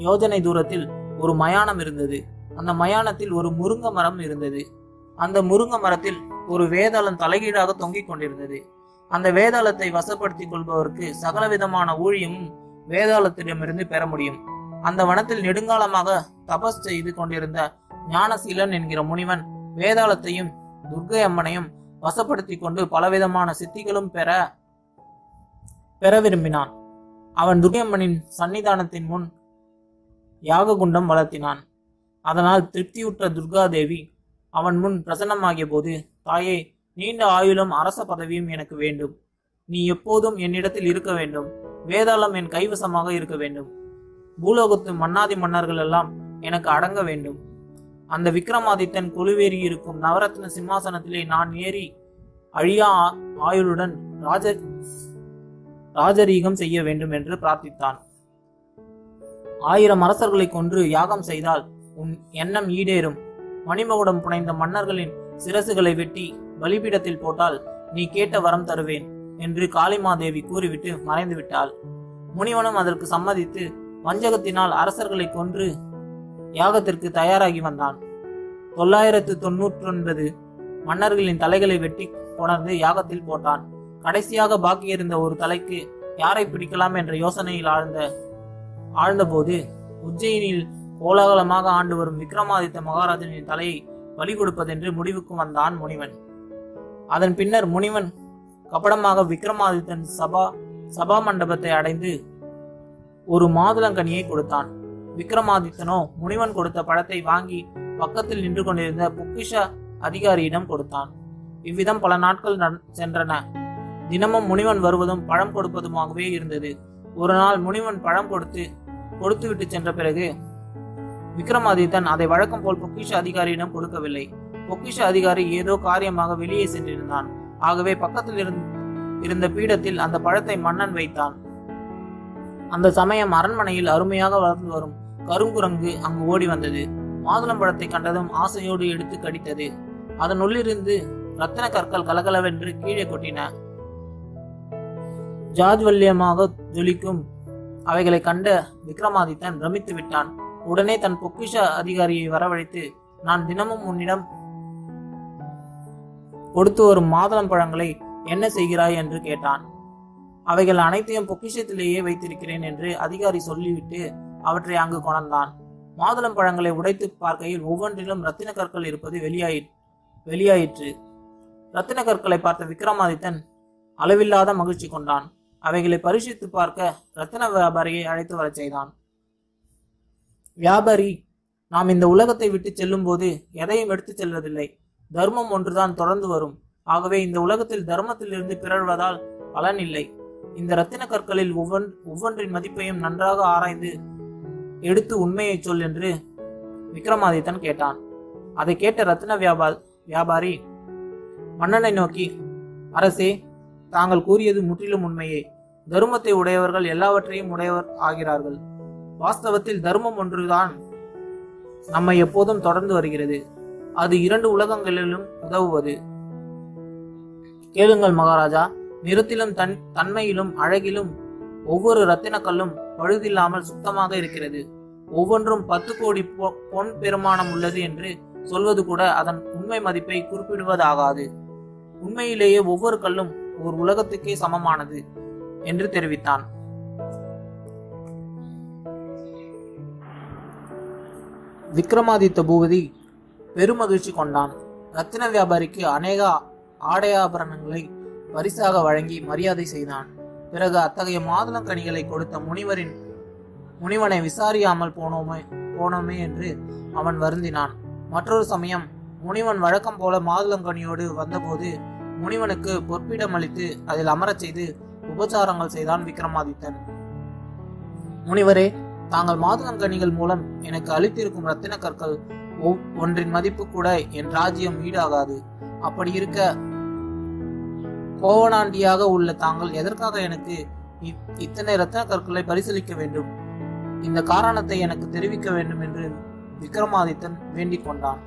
S1: யோஜனை தூரத்தில் ஒரு மயானம் இருந்தது. அந்த மயானத்தில் ஒரு முருங்க மரம் இருந்தது. அந்த முருங்க மரத்தில் ஒரு வேதாளம் தலைகீழாக தொங்கிக் கொண்டிருந்தது. அந்த வேதாளத்தை வசப்படுத்திக் கொள்பவருக்கு சகலவிதமான ஊழியமும் வேதாளத்திடமிருந்து பெற முடியும். அந்த வனத்தில் நெடுங்காலமாக தபஸ் செய்து கொண்டிருந்த ஞானசீலன் என்கிற முனிவன் வேதாளத்தையும் துர்க்கை அம்மனையும் வசப்படுத்திக் கொண்டு பலவிதமான சித்திகளும் பெற விரும்பினான். அவன் துர்க்கையம்மனின் சன்னிதானத்தின் முன் யாக குண்டம் வளர்த்தினான். அதனால் திருப்தியுற்ற துர்காதேவி அவன் முன் பிரசன்னமாகிய போது, தாயே, நீண்ட ஆயுளும் அரச பதவியும் எனக்கு வேண்டும். நீ எப்போதும் என்னிடத்தில் இருக்க வேண்டும். வேதாளம் என் கைவசமாக இருக்க வேண்டும். பூலோகத்து மன்னாதி மன்னர்கள் எல்லாம் எனக்கு அடங்க வேண்டும். அந்த விக்ரமாதித்தன் கொலுவேறி இருக்கும் நவரத்ன சிம்மாசனத்திலே நான் ஏறி அழியா ஆயுளுடன் ராஜரீகம் செய்ய வேண்டும் என்று பிரார்த்தித்தான். 1000 அரசர்களை கொன்று யாகம் செய்தால் உன் எண்ணம் ஈடேறும். மணிமகுடம் புனைந்த மன்னர்களின் சிரசுகளை வெட்டி பலிபீடத்தில் போட்டால் நீ கேட்ட வரம் தருவேன் என்று காளிமாதேவி கூறிவிட்டு மறைந்து விட்டாள். முனிவனும் அதற்கு சம்மதித்து வஞ்சகத்தினால் அரசர்களை கொன்று யாகத்திற்கு தயாராகி வந்தான். 999 மன்னர்களின் தலைகளை வெட்டி கொணர்ந்து யாகத்தில் போட்டான். கடைசியாக பாக்கியிருந்த ஒரு தலைக்கு யாரை பிடிக்கலாம் என்ற யோசனையில் ஆழ்ந்தபோது உஜ்ஜயினில் கோலாகலமாக ஆண்டு வரும் விக்ரமாதித்த மகாராஜனின் தலையை பலி கொடுப்பதென்று முடிவுக்கு வந்தான் முனிவன். அதன் பின்னர் முனிவன் கபடமாக விக்ரமாதித்தன் சபா மண்டபத்தை அடைந்து ஒரு மாதுளங்கனியை கொடுத்தான். விக்ரமாதித்தனோ முனிவன் கொடுத்த பழத்தை வாங்கி பக்கத்தில் நின்று கொண்டிருந்த பொக்கிஷ அதிகாரியிடம் கொடுத்தான். இவ்விதம் பல நாட்கள் சென்றன. தினமும் முனிவன் வருவதும் பழம் கொடுப்பதுமாகவே இருந்தது. ஒரு நாள் முனிவன் பழம் கொடுத்து விட்டு சென்ற பிறகு விக்ரமாதித்தன் அதை வழக்கம் போல் பொக்கிஷ அதிகாரியிடம் கொடுக்கவில்லை. பொக்கிஷ அதிகாரி ஏதோ காரியமாக வெளியே சென்றிருந்தான். ஆகவே பக்கத்தில் இருந்த பீடத்தில் அந்த பழத்தை மன்னன் வைத்தான். அந்த சமயம் அரண்மனையில் அருமையாக வளர்ந்து வரும் கருங்குரங்கு அங்கு ஓடி வந்தது. மாதுளம்பழத்தை கண்டதும் ஆசையோடு எடுத்து கடித்தது. அதன் உள்ளிருந்து ரத்தின கற்கள் கலகலவென்று கீழே கொட்டின. ஜாஜ்வல்யமாக ஜொலிக்கும் அவைகளை கண்ட விக்ரமாதித்தன் பிரமித்து விட்டான். உடனே தன் பொக்கிஷ அதிகாரியை வரவழைத்து, நான் தினமும் உன்னிடம் கொடுத்து வரும் மாதுளம் பழங்களை என்ன செய்கிறாய் என்று கேட்டான். அவைகள் அனைத்தையும் பொக்கிஷத்திலேயே வைத்திருக்கிறேன் என்று அதிகாரி சொல்லிவிட்டு அவற்றை அங்கு கொணர்ந்தான். மாதுளம் பழங்களை உடைத்து பார்க்கையில் ஒவ்வொன்றிலும் ரத்தின கற்கள் இருப்பது வெளியாயிற்று. ரத்தின கற்களை பார்த்த விக்ரமாதித்தன் அளவில்லாத மகிழ்ச்சி கொண்டான். அவைகளை பரிசித்து பார்க்க ரத்தின வியாபாரியை அழைத்து வரச் செய்தான். வியாபாரி, நாம் இந்த உலகத்தை விட்டு செல்லும் போது எதையும் எடுத்து செல்வதில்லை. தர்மம் ஒன்றுதான் தொடர்ந்து வரும். ஆகவே இந்த உலகத்தில் தர்மத்திலிருந்து பிறழ்வதால் பலன் இல்லை. இந்த ரத்தின கற்களில் ஒவ்வொன்றின் மதிப்பையும் நன்றாக ஆராய்ந்து எடுத்து உண்மையை சொல் என்று விக்ரமாதித்தன் கேட்டான். அதை கேட்ட ரத்தின வியாபாரி மன்னனை நோக்கி, அரசே, தாங்கள் கூறியது முற்றிலும் உண்மையே. தர்மத்தை உடையவர்கள் எல்லாவற்றையும் உடையவர் ஆகிறார்கள். வாஸ்தவத்தில் தர்மம் ஒன்றுதான் நம்மை எப்போதும் தொடர்ந்து வருகிறது. அது 2 உலகங்களிலும் உதவுவது. கேளுங்கள் மகாராஜா, நிறத்திலும் தன்மையிலும் அழகிலும் ஒவ்வொரு ரத்தின கல்லும் பழுதில்லாமல் சுத்தமாக இருக்கிறது. ஒவ்வொன்றும் 10 கோடி பொன் பெருமானம் உள்ளது என்று சொல்வது கூட அதன் உண்மை மதிப்பை குறிப்பிடுவதாகாது. உண்மையிலேயே ஒவ்வொரு கல்லும் ஒரு உலகத்துக்கே சமமானது என்று தெரிவித்தான். விக்ரமாதித்த பூபதி பெருமகிழ்ச்சி கொண்டான். ரத்தின வியாபாரிக்கு அநேக ஆடையாபரணங்களை பரிசாக வழங்கி மரியாதை செய்தான். பிறகு அத்தகைய மாதுளங்கனிகளை கொடுத்த முனிவனை விசாரியாமல் போனோமே என்று அவன் வருந்தினான். மற்றொரு சமயம் முனிவன் வழக்கம் போல மாதுளங்கனியோடு வந்தபோது முனிவனுக்கு பொற்பிடம் அளித்து அதில் அமரச் செய்து உபச்சாரங்கள் செய்தான் விக்ரமாதித்தன். முனிவரே, தாங்கள் மாதுளங்கனிகள் மூலம் எனக்கு அளித்திருக்கும் ரத்தின கற்கள் ஒன்றின் மதிப்பு கூட என் ராஜ்யம் ஈடாகாது. அப்படி இருக்க கோவனாண்டியாக உள்ள தாங்கள் எதற்காக எனக்கு இத்தனை ரத்தின கற்களை பரிசீலிக்க வேண்டும்? இந்த காரணத்தை எனக்கு தெரிவிக்க வேண்டும் என்று விக்ரமாதித்தன் வேண்டிக் கொண்டான்.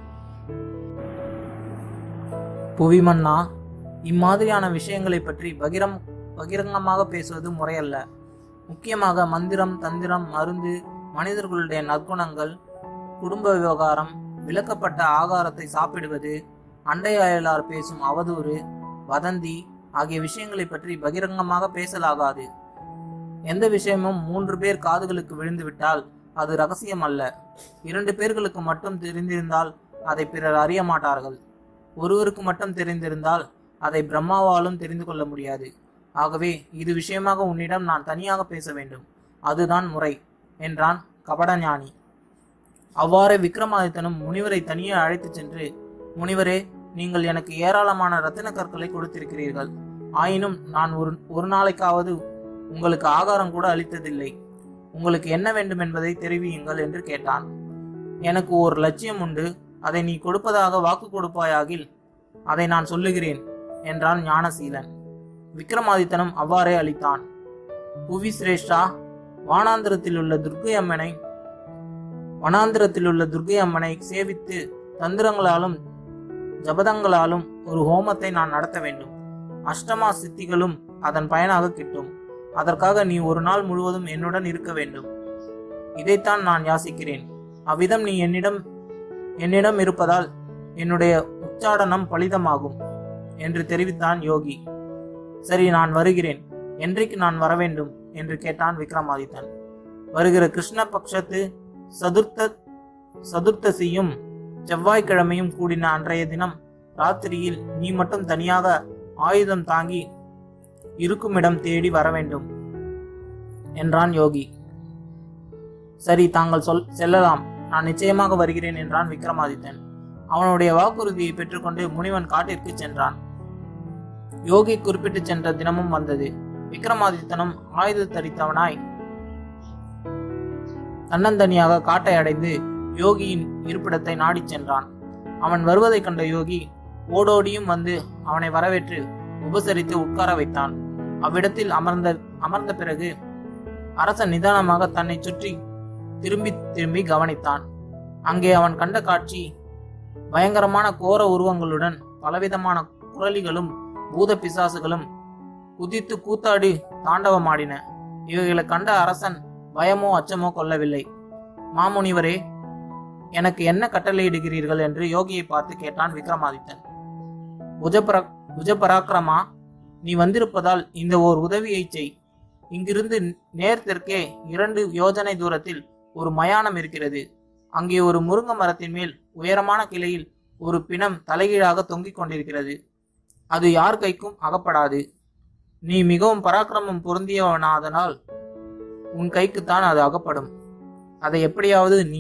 S1: புவிமன்னா, இம்மாதிரியான விஷயங்களை பற்றி பகிரங்கமாக பேசுவது முறையல்ல. முக்கியமாக மந்திரம், தந்திரம், மருந்து, மனிதர்களுடைய நற்குணங்கள், குடும்ப விவகாரம், விலக்கப்பட்ட ஆகாரத்தை சாப்பிடுவது, அண்டை அயலார் பேசும் அவதூறு, வதந்தி ஆகிய விஷயங்களை பற்றி பகிரங்கமாக பேசலாகாது. எந்த விஷயமும் 3 பேர் காதுகளுக்கு விழுந்துவிட்டால் அது ரகசியம் அல்ல. 2 பேர்களுக்கு மட்டும் தெரிந்திருந்தால் அதை பிறர் அறிய மாட்டார்கள். ஒருவருக்கு மட்டும் தெரிந்திருந்தால் அதை பிரம்மாவாலும் தெரிந்து கொள்ள முடியாது. ஆகவே இது விஷயமாக உன்னிடம் நான் தனியாக பேச வேண்டும். அதுதான் முறை என்றான் கபடஞானி. அவ்வாறே விக்ரமாதித்தனும் முனிவரை தனியே அழைத்து சென்று, முனிவரே, நீங்கள் எனக்கு ஏராளமான ரத்தின கற்களை கொடுத்திருக்கிறீர்கள். ஆயினும் நான் ஒரு நாளைக்காவது உங்களுக்கு ஆகாரம் கூட அளித்ததில்லை. உங்களுக்கு என்ன வேண்டும் என்பதை தெரிவியுங்கள் என்று கேட்டான். எனக்கு ஒரு லட்சியம் உண்டு. அதை நீ கொடுப்பதாக வாக்கு கொடுப்பாயாகில் அதை நான் சொல்லுகிறேன் என்றான் ஞானசீலன். விக்ரமாதித்தனும் அவ்வாறே அளித்தான். புவி சிரேஷ்டா, வனாந்திரத்திலுள்ள துர்க்கை அம்மனை சேவித்து தந்திரங்களாலும் ஜபதங்களாலும் ஒரு ஹோமத்தை நான் நடத்த வேண்டும். அஷ்டமா சித்திகளும் அதன் பயனாக கிட்டும். அதற்காக நீ ஒரு நாள் முழுவதும் என்னுடன் இருக்க வேண்டும். இதைத்தான் நான் யாசிக்கிறேன். அவ்விதம் நீ என்னிடம் இருப்பதால் என்னுடைய உச்சாடனம் பலிதமாகும் என்று தெரிவித்தான் யோகி. சரி, நான் வருகிறேன். என்றைக்கு நான் வர வேண்டும் என்று கேட்டான் விக்ரமாதித்தன். வருகிற கிருஷ்ண பட்சத்து சதுர்த்தசியும் செவ்வாய்க்கிழமையும் கூடின அன்றைய தினம் ராத்திரியில் நீ மட்டும் தனியாக ஆயுதம் தாங்கி இருக்குமிடம் தேடி வர வேண்டும் என்றான் யோகி. சரி, தாங்கள் செல்லலாம். நான் நிச்சயமாக வருகிறேன் என்றான் விக்ரமாதித்தன். அவனுடைய வாக்குறுதியை பெற்றுக்கொண்டு முனிவன் காட்டிற்கு சென்றான். யோகி குறிப்பிட்டு சென்ற தினமும் வந்தது. விக்ரமாதித்தனும் ஆயுத தரித்தவனாய் தன்னந்தனியாக காட்டை அடைந்து யோகியின் இருப்பிடத்தை நாடிச் சென்றான். அவன் வருவதை கண்ட யோகி ஓடோடியும் வந்து அவனை வரவேற்று உபசரித்து உட்கார வைத்தான். அவ்விடத்தில் அமர்ந்த பிறகு அரசன் நிதானமாக தன்னை சுற்றி திரும்பி கவனித்தான். அங்கே அவன் கண்ட காட்சி பயங்கரமான கோர உருவங்களுடன் பலவிதமான குரலிகளும் பூத பிசாசுகளும் குதித்து கூத்தாடி தாண்டவமாடின. இவைகளை கண்ட அரசன் பயமோ அச்சமோ கொள்ளவில்லை. மாமுனிவரே, எனக்கு என்ன கட்டளையிடுகிறீர்கள் என்று யோகியை பார்த்து கேட்டான் விக்ரமாதித்தன். புஜபராக்கிரமா, நீ வந்திருப்பதால் இந்த ஓர் உதவியை செய். இங்கிருந்து நேர் தெற்கே 2 யோஜனை தூரத்தில் ஒரு மயானம் இருக்கிறது. அங்கே ஒரு முருங்க மரத்தின் மேல் உயரமான கிளையில் ஒரு பிணம் தலைகீழாக தொங்கிக் கொண்டிருக்கிறது. அது யார் கைக்கும் அகப்படாது. நீ மிகவும் பராக்கிரமம் பொருந்தியவனாதனால் உன் கைக்குத்தான் அது அகப்படும். அதை எப்படியாவது நீ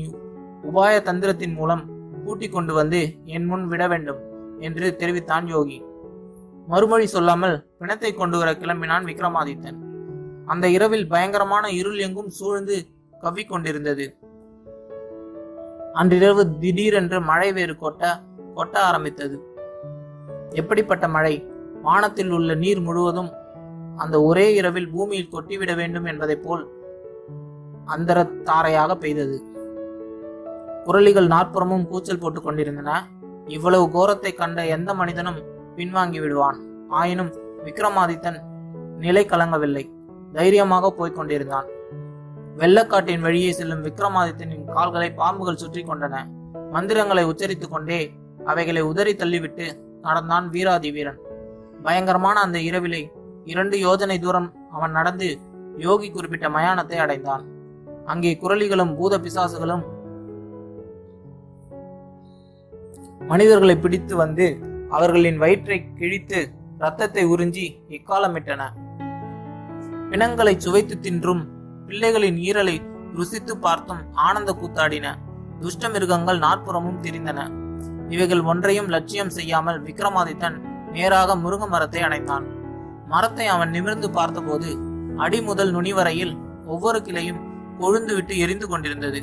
S1: உபாய தந்திரத்தின் மூலம் கூட்டிக் கொண்டு வந்து என் முன் விட வேண்டும் என்று தெரிவித்தான் யோகி. மறுமொழி சொல்லாமல் பிணத்தை கொண்டு வர கிளம்பினான் விக்ரமாதித்தன். அந்த இரவில் பயங்கரமான இருள் எங்கும் சூழ்ந்து கவ்விக்கொண்டிருந்தது. அன்றிரவு திடீரென்று மழை வேறு கொட்ட ஆரம்பித்தது. எப்படிப்பட்ட மழை! வானத்தில் உள்ள நீர் முழுவதும் அந்த ஒரே இரவில் பூமியில் கொட்டிவிட வேண்டும் என்பதை போல் அந்தர தாரையாக பெய்தது. குரலிகள் நாற்புறமும் கூச்சல் போட்டுக் கொண்டிருந்தன. இவ்வளவு கோரத்தை கண்ட எந்த மனிதனும் பின்வாங்கி விடுவான். ஆயினும் விக்ரமாதித்தன் நிலை கலங்கவில்லை. தைரியமாக போய்க் கொண்டிருந்தான். வெள்ளக்காட்டின் வழியே செல்லும் விக்ரமாதித்தனின் கால்களை பாம்புகள் சுற்றி கொண்டன. மந்திரங்களை உச்சரித்துக் கொண்டே அவைகளை உதறி தள்ளிவிட்டு நடந்தான் வீராதி வீரன். பயங்கரமான அந்த இரவிலே 2 யோஜனை தூரம் அவன் நடந்து யோகி குறிப்பிட்ட மயானத்தை அடைந்தான். அங்கே குரலிகளும் பூத பிசாசுகளும் மனிதர்களை பிடித்து வந்து அவர்களின் வயிற்றை கிழித்து இரத்தத்தை உறிஞ்சி எக்காலமிட்டன. பிணங்களை சுவைத்து தின்றும் பிள்ளைகளின் ஈரலை ருசித்து பார்த்தும் ஆனந்த கூத்தாடின. துஷ்ட மிருகங்கள் நாற்புறமும் திரிந்தன. இவைகள் ஒன்றையும் லட்சியம் செய்யாமல் விக்ரமாதித்தன் நேராக முருங்க மரத்தை அடைந்தான். மரத்தை அவன் நிமிர்ந்து பார்த்தபோது அடி முதல் நுனி வரையில் ஒவ்வொரு கிளையும் கொழுந்து விட்டு எரிந்து கொண்டிருந்தது.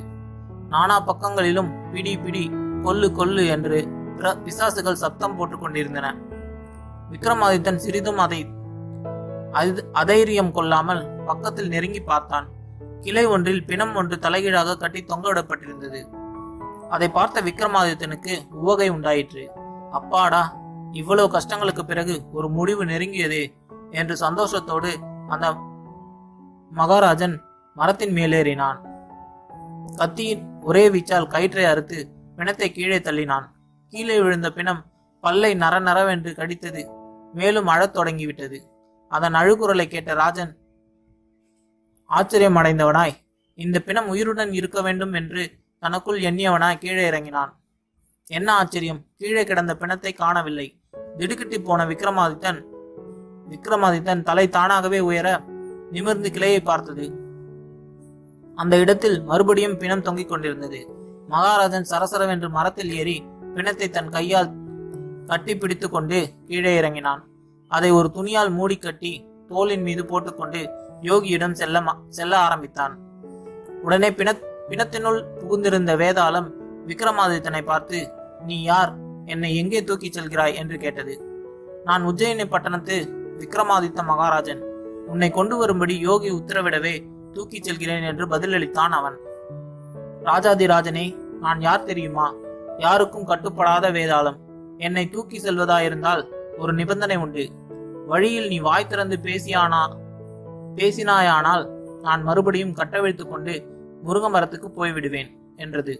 S1: நானா பக்கங்களிலும் பிடி பிடி, கொல்லு கொல்லு என்று பிசாசுகள் சப்தம் போட்டுக் கொண்டிருந்தன. விக்ரமாதித்தன் சிறிதும் அதைரியம் கொள்ளாமல் பக்கத்தில் நெருங்கி பார்த்தான். கிளை ஒன்றில் பிணம் ஒன்று தலைகீழாக கட்டி தொங்கவிடப்பட்டிருந்தது. அதை பார்த்த விக்ரமாதித்தனுக்கு உவகை உண்டாயிற்று. அப்பாடா, இவ்வளவு கஷ்டங்களுக்கு பிறகு ஒரு முடிவு நெருங்கியதே என்று சந்தோஷத்தோடு அந்த மகாராஜன் மரத்தின் மேலேறினான். கத்தியின் ஒரே வீச்சால் கயிற்றை அறுத்து பிணத்தை கீழே தள்ளினான். கீழே விழுந்த பிணம் பல்லை நரநரவென்று கடித்தது. மேலும் அழத் தொடங்கிவிட்டது. அதன் அழுகுரலை கேட்ட ராஜன் ஆச்சரியம் அடைந்தவனாய் இந்த பிணம் உயிருடன் இருக்க வேண்டும் என்று தனக்குள் எண்ணியவனாய் கீழே இறங்கினான். என்ன ஆச்சரியம், கீழே கிடந்த பிணத்தை காணவில்லை. திடுக்கிட்டு போன விக்ரமாதித்தன் தலை தானாகவே உயர நிமிர்ந்து கிளையை பார்த்தது. அந்த இடத்தில் மறுபடியும் பிணம் தொங்கிக் கொண்டிருந்தது. மகாராஜன் சரசரவென்று மரத்தில் ஏறி பிணத்தை தன் கையால் கட்டி பிடித்து கொண்டு கீழே இறங்கினான். அதை ஒரு துணியால் மூடி கட்டி தோளின் மீது போட்டுக்கொண்டு யோகியிடம் செல்ல ஆரம்பித்தான். உடனே பிணத்தினுள் புகுந்திருந்த வேதாளம் விக்ரமாதித்தனை பார்த்து, நீ யார்? என்னை எங்கே தூக்கிச் செல்கிறாய் என்று கேட்டது. நான் உஜ்ஜயினி பட்டணத்து விக்ரமாதித்த மகாராஜன். உன்னை கொண்டு வரும்படி யோகி உத்தரவிடவே தூக்கிச் செல்கிறேன் என்று பதிலளித்தான் அவன். ராஜாதிராஜனே, நான் யார் தெரியுமா? யாருக்கும் கட்டுப்படாத வேதாளம். என்னை தூக்கி செல்வதாயிருந்தால் ஒரு நிபந்தனை உண்டு. வழியில் நீ வாய் திறந்து பேசினாயானால் நான் மறுபடியும் கட்டவிழ்த்து கொண்டு முருங்க மரத்துக்கு போய்விடுவேன் என்றது.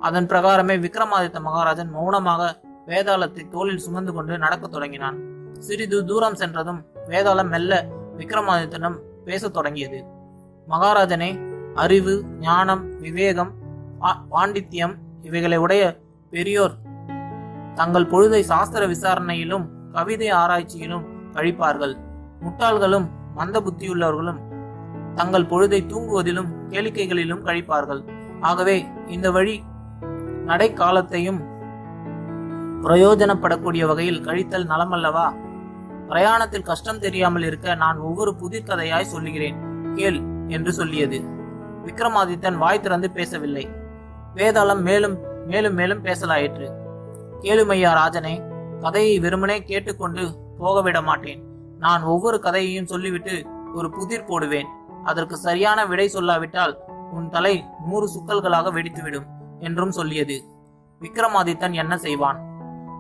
S1: அதன் பிரகாரமே விக்ரமாதித்த மகாராஜன் மௌனமாக வேதாளத்தை தோளில் சுமந்து கொண்டு நடக்கத் தொடங்கினான். சிறிது தூரம் சென்றதும் வேதாளம் மெல்ல விக்ரமாதித்தனம் பேசத் தொடங்கியது. மகாராஜனே, அறிவு, ஞானம், விவேகம், பாண்டித்யம் இவைகளை உடைய பெரியோர் தங்கள் பொழுதை சாஸ்திர விசாரணையிலும் கவிதை ஆராய்ச்சியிலும் கழிப்பார்கள். முட்டாள்களும் மந்த புத்தியுள்ளவர்களும் தங்கள் பொழுதை தூங்குவதிலும் கேளிக்கைகளிலும் கழிப்பார்கள். ஆகவே இந்த வழி நடை காலத்தையும் பிரயோஜனப்படக்கூடிய வகையில் கழித்தல் நலமல்லவா? பிரயாணத்தில் கஷ்டம் தெரியாமல் இருக்க நான் ஒவ்வொரு புதிர் கதையாய் சொல்லுகிறேன், கேள் என்று சொல்லியது. விக்ரமாதித்தன் வாய் திறந்து பேசவில்லை. வேதாளம் மேலும் மேலும் மேலும் பேசலாயிற்று. கேளுமையா ராஜனே, கதையை வெறுமனே கேட்டுக்கொண்டு போகவிட மாட்டேன். நான் ஒவ்வொரு கதையையும் சொல்லிவிட்டு ஒரு புதிர் போடுவேன். அதற்கு சரியான விடை சொல்லாவிட்டால் உன் தலை 100 சுக்கல்களாக வெடித்துவிடும் என்றும் சொல்லியது. விக்ரமாதித்தன் என்ன செய்வான்?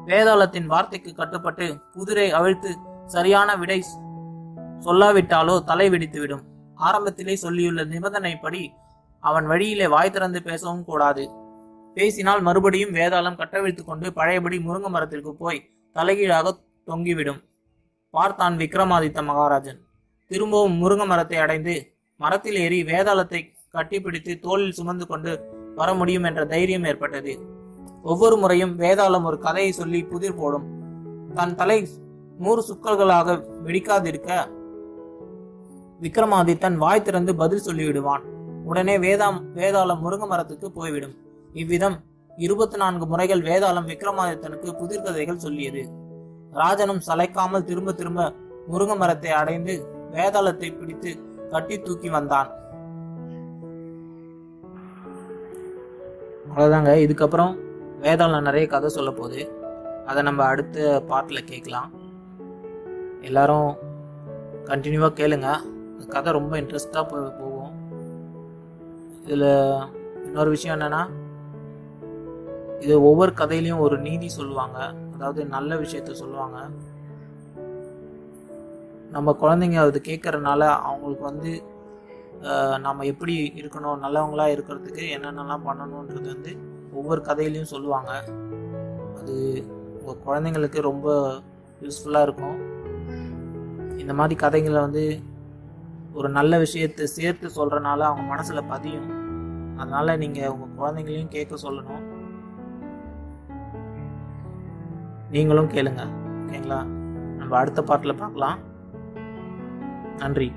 S1: வேதாளத்தின் வார்த்தைக்கு கட்டுப்பட்டு புதிரை அவிழ்த்து சரியான விடை சொல்லாவிட்டாலோ தலை வெடித்துவிடும். ஆரம்பத்திலே சொல்லியுள்ள நிபந்தனைப்படி அவன் வழியிலே வாய் திறந்து பேசவும் கூடாது. பேசினால் மறுபடியும் வேதாளம் கட்டவிழ்த்து கொண்டு பழையபடி முருங்க மரத்திற்கு போய் தலைகீழாக தொங்கிவிடும். பார்த்தான் விக்ரமாதித்த மகாராஜன். திரும்பவும் முருங்க மரத்தை அடைந்து மரத்தில் ஏறி வேதாளத்தை கட்டிப்பிடித்து தோளில் சுமந்து கொண்டு வர முடியும் என்ற தைரியம் ஏற்பட்டது. ஒவ்வொரு முறையும் வேதாளம் ஒரு கதையை சொல்லி புதிர் போடும். தன் தலை 100 சுக்கல்களாக வெடிக்காதிருக்க விக்ரமாதித்தன் வாய் திறந்து பதில் சொல்லிவிடுவான். உடனே வேதாளம் முருங்க மரத்துக்கு போய்விடும். இவ்விதம் 24 முறைகள் வேதாளம் விக்ரமாதித்தனுக்கு புதிர்கதைகள் சொல்லியது. ராஜனும் சளைக்காமல் திரும்ப திரும்ப முருங்க மரத்தை அடைந்து வேதாளத்தை பிடித்து கட்டி தூக்கி வந்தான். அவ்வளவுதாங்க. இதுக்கப்புறம் வேதாளம் நிறைய கதை சொல்ல போகுது. அதை நம்ம அடுத்த பார்ட்டில் கேட்கலாம். எல்லாரும் கண்டினியூவாக கேளுங்க. கதை ரொம்ப இன்ட்ரெஸ்டாக போகும். இதில் இன்னொரு விஷயம் என்னன்னா, இது ஒவ்வொரு கதையிலையும் ஒரு நீதி சொல்லுவாங்க, அதாவது நல்ல விஷயத்த சொல்லுவாங்க. நம்ம குழந்தைங்க அது கேட்கறதுனால அவங்களுக்கு நம்ம எப்படி இருக்கணும், நல்லவங்களா இருக்கிறதுக்கு என்னென்னலாம் பண்ணணுன்றது ஒவ்வொரு கதையிலையும் சொல்லுவாங்க. அது உங்கள் குழந்தைங்களுக்கு ரொம்ப யூஸ்ஃபுல்லாக இருக்கும். இந்த மாதிரி கதைகளை ஒரு நல்ல விஷயத்தை சேர்த்து சொல்கிறனால அவங்க மனசில் பதியும். அதனால் நீங்கள் உங்கள் குழந்தைங்களையும் கேட்க சொல்லணும். நீங்களும் கேளுங்க. ஓகேங்களா? நம்ம அடுத்த பாட்டில் பார்க்கலாம். நன்றி.